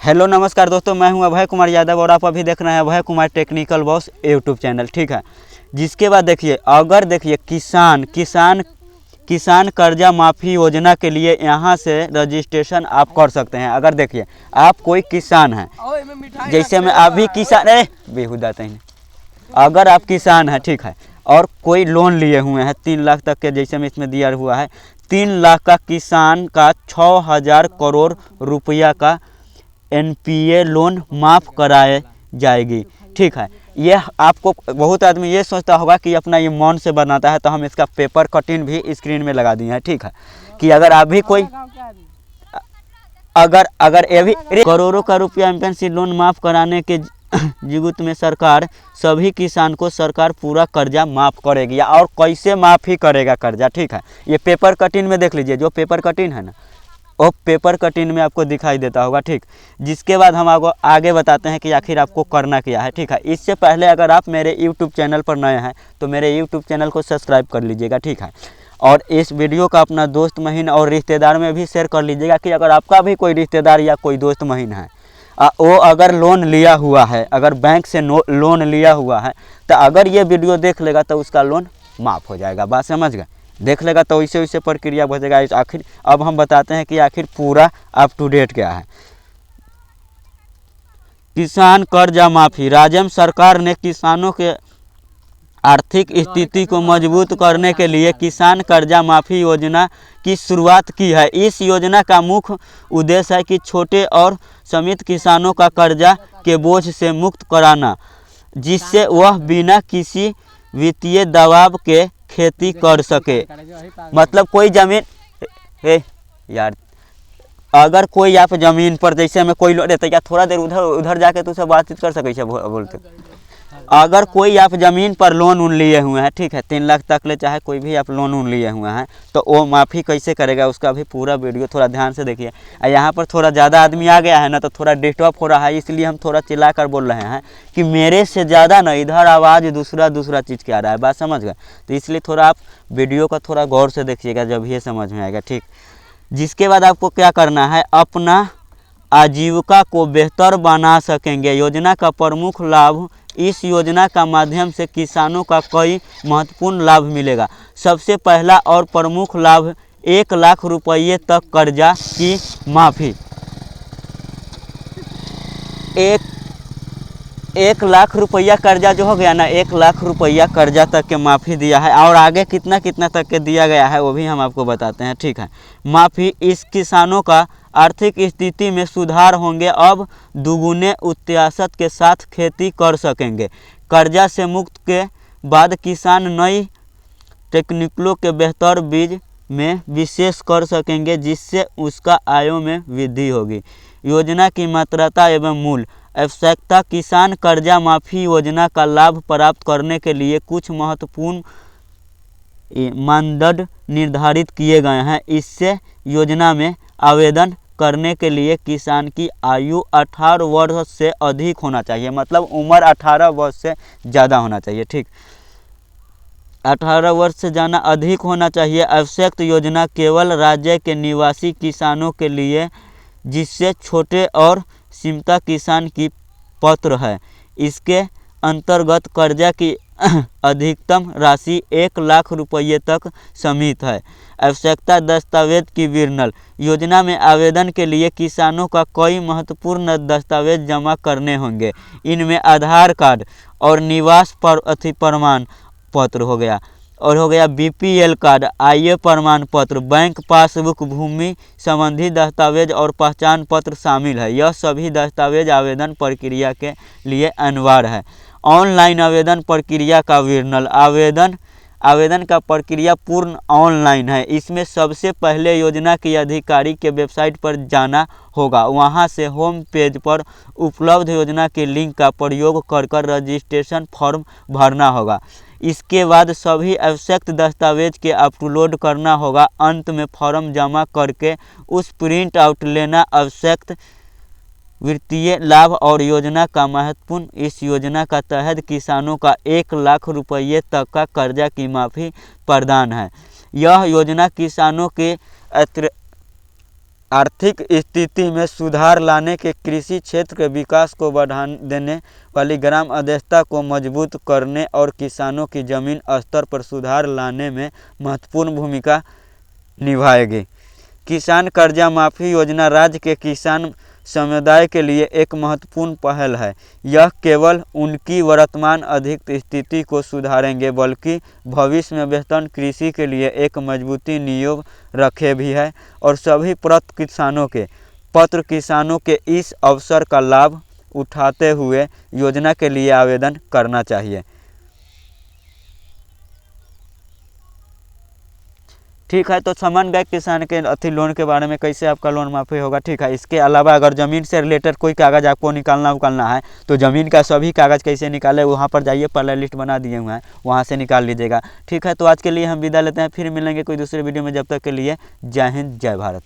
Hello नमस्कार दोस्तों, मैं हूं अभय कुमार यादव और आप अभी देख रहे हैं Abhay Kumar technical boss YouTube channel. ठीक है, जिसके बाद देखिए अगर किसान कर्जा माफ़ी योजना के लिए यहाँ से रजिस्ट्रेशन आप कर सकते हैं। अगर देखिए आप कोई किसान हैं, जैसे मैं अभी किसान बेहुदा तहीं, अगर आप किसान हैं, ठीक है, और कोई लोन लिए हुए हैं 3 लाख तक के, जैसे में इसमें दिया हुआ है 3 लाख का किसान का 6,000 करोड़ रुपया का एनपीए लोन माफ़ कराए जाएगी। ठीक है, ये आपको बहुत आदमी ये सोचता होगा कि अपना ये मौन से बनाता है, तो हम इसका पेपर कटिंग भी स्क्रीन में लगा दिए हैं। ठीक है, कि अगर अभी कोई अगर ये भी करोड़ों का रुपया एमपीएनसी लोन माफ़ कराने के जुगुत में सरकार सभी किसान को सरकार पूरा कर्जा माफ़ करेगी। या और कैसे माफ़ी करेगा कर्जा, ठीक है, ये पेपर कटिंग में देख लीजिए। जो पेपर कटिंग है ना, वो पेपर कटिंग में आपको दिखाई देता होगा। ठीक, जिसके बाद हम आपको आगे बताते हैं कि आखिर आपको करना क्या है। ठीक है, इससे पहले अगर आप मेरे यूट्यूब चैनल पर नए हैं तो मेरे यूट्यूब चैनल को सब्सक्राइब कर लीजिएगा। ठीक है, और इस वीडियो का अपना दोस्त महीन और रिश्तेदार में भी शेयर कर लीजिएगा कि अगर आपका भी कोई रिश्तेदार या कोई दोस्त महीन है, वो अगर लोन लिया हुआ है, अगर बैंक से लोन लिया हुआ है, तो अगर ये वीडियो देख लेगा तो उसका लोन माफ़ हो जाएगा। बात समझ गए? देख लेगा तो वैसे वैसे प्रक्रिया बचेगा। आखिर अब हम बताते हैं कि आखिर पूरा अप टू डेट क्या है। किसान कर्जा माफ़ी। राज्य सरकार ने किसानों के आर्थिक स्थिति को मजबूत करने के लिए किसान कर्जा माफ़ी योजना की शुरुआत की है। इस योजना का मुख्य उद्देश्य है कि छोटे और सीमित किसानों का कर्जा के बोझ से मुक्त कराना, जिससे वह बिना किसी वित्तीय दबाव के खेती कर सके। मतलब कोई ज़मीन यार, अगर कोई आप ज़मीन पर, जैसे में कोई रहता है, या थोड़ा देर उधर जाके तो सब बातचीत कर सके बोलते। अगर कोई आप ज़मीन पर लोन लिए हुए हैं, ठीक है, 3 लाख तक ले, चाहे कोई भी आप लोन लिए हुए हैं, तो वो माफ़ी कैसे करेगा उसका भी पूरा वीडियो थोड़ा ध्यान से देखिए। यहाँ पर थोड़ा ज़्यादा आदमी आ गया है ना, तो थोड़ा डिस्टर्ब हो रहा है, इसलिए हम थोड़ा चिल्ला कर बोल रहे हैं कि मेरे से ज़्यादा ना इधर आवाज़ दूसरा चीज़ क्या आ रहा है। बात समझ गए? तो इसलिए थोड़ा आप वीडियो का थोड़ा गौर से देखिएगा, जब ये समझ में आएगा। ठीक, जिसके बाद आपको क्या करना है, अपना आजीविका को बेहतर बना सकेंगे। योजना का प्रमुख लाभ। इस योजना का माध्यम से किसानों का कई महत्वपूर्ण लाभ मिलेगा। सबसे पहला और प्रमुख लाभ 1 लाख रुपये तक कर्जा की माफ़ी। 1 लाख रुपया कर्जा जो हो गया ना, 1 लाख रुपया कर्जा तक के माफ़ी दिया है। और आगे कितना कितना तक के दिया गया है वो भी हम आपको बताते हैं। ठीक है, माफ़ी इस किसानों का आर्थिक स्थिति में सुधार होंगे, अब दुगुने उत्साह के साथ खेती कर सकेंगे। कर्जा से मुक्त के बाद किसान नई टेक्निकलों के बेहतर बीज में विशेष कर सकेंगे, जिससे उसका आयों में वृद्धि होगी। योजना की मात्रता एवं मूल आवश्यकता। किसान कर्जा माफ़ी योजना का लाभ प्राप्त करने के लिए कुछ महत्वपूर्ण मानदंड निर्धारित किए गए हैं। इससे योजना में आवेदन करने के लिए किसान की आयु 18 वर्ष से अधिक होना चाहिए। मतलब उम्र 18 वर्ष से ज़्यादा होना चाहिए। ठीक, 18 वर्ष से ज़्यादा अधिक होना चाहिए। आवश्यक योजना केवल राज्य के निवासी किसानों के लिए, जिससे छोटे और सीमित किसान की पात्र है। इसके अंतर्गत कर्जा की अधिकतम राशि 1 लाख रुपये तक सीमित है। आवश्यकता दस्तावेज की विवरण। योजना में आवेदन के लिए किसानों का कई महत्वपूर्ण दस्तावेज जमा करने होंगे। इनमें आधार कार्ड और निवास प्रमाण पत्र हो गया, और हो गया बीपीएल कार्ड, आय प्रमाण पत्र, बैंक पासबुक, भूमि संबंधी दस्तावेज और पहचान पत्र शामिल है। यह सभी दस्तावेज आवेदन प्रक्रिया के लिए अनिवार्य है। ऑनलाइन आवेदन प्रक्रिया का विवरण। आवेदन का प्रक्रिया पूर्ण ऑनलाइन है। इसमें सबसे पहले योजना के अधिकारी के वेबसाइट पर जाना होगा। वहां से होम पेज पर उपलब्ध योजना के लिंक का प्रयोग कर रजिस्ट्रेशन फॉर्म भरना होगा। इसके बाद सभी आवश्यक दस्तावेज के अपलोड करना होगा। अंत में फॉर्म जमा करके उस प्रिंट आउट लेना। आवश्यक वित्तीय लाभ और योजना का महत्वपूर्ण। इस योजना का तहत किसानों का 1 लाख रुपये तक का कर्जा की माफ़ी प्रदान है। यह योजना किसानों के आर्थिक स्थिति में सुधार लाने के कृषि क्षेत्र के विकास को बढ़ा देने वाली ग्राम अध्यक्षता को मजबूत करने और किसानों की जमीन स्तर पर सुधार लाने में महत्वपूर्ण भूमिका निभाएगी। किसान कर्जा माफ़ी योजना राज्य के किसान समुदाय के लिए एक महत्वपूर्ण पहल है। यह केवल उनकी वर्तमान आर्थिक स्थिति को सुधारेंगे बल्कि भविष्य में बेहतर कृषि के लिए एक मजबूती नींव रखे भी है और सभी पात्र किसानों के इस अवसर का लाभ उठाते हुए योजना के लिए आवेदन करना चाहिए। ठीक है, तो समझ गए किसान के लोन के बारे में, कैसे आपका लोन माफ़ी होगा। ठीक है, इसके अलावा अगर ज़मीन से रिलेटेड कोई कागज़ आपको निकालना है तो ज़मीन का सभी कागज़ कैसे निकाले, वहाँ पर जाइए, पहले लिस्ट बना दिए हुए हैं, वहाँ से निकाल लीजिएगा। ठीक है, तो आज के लिए हम विदा लेते हैं, फिर मिलेंगे कोई दूसरे वीडियो में। जब तक के लिए जय हिंद, जय भारत।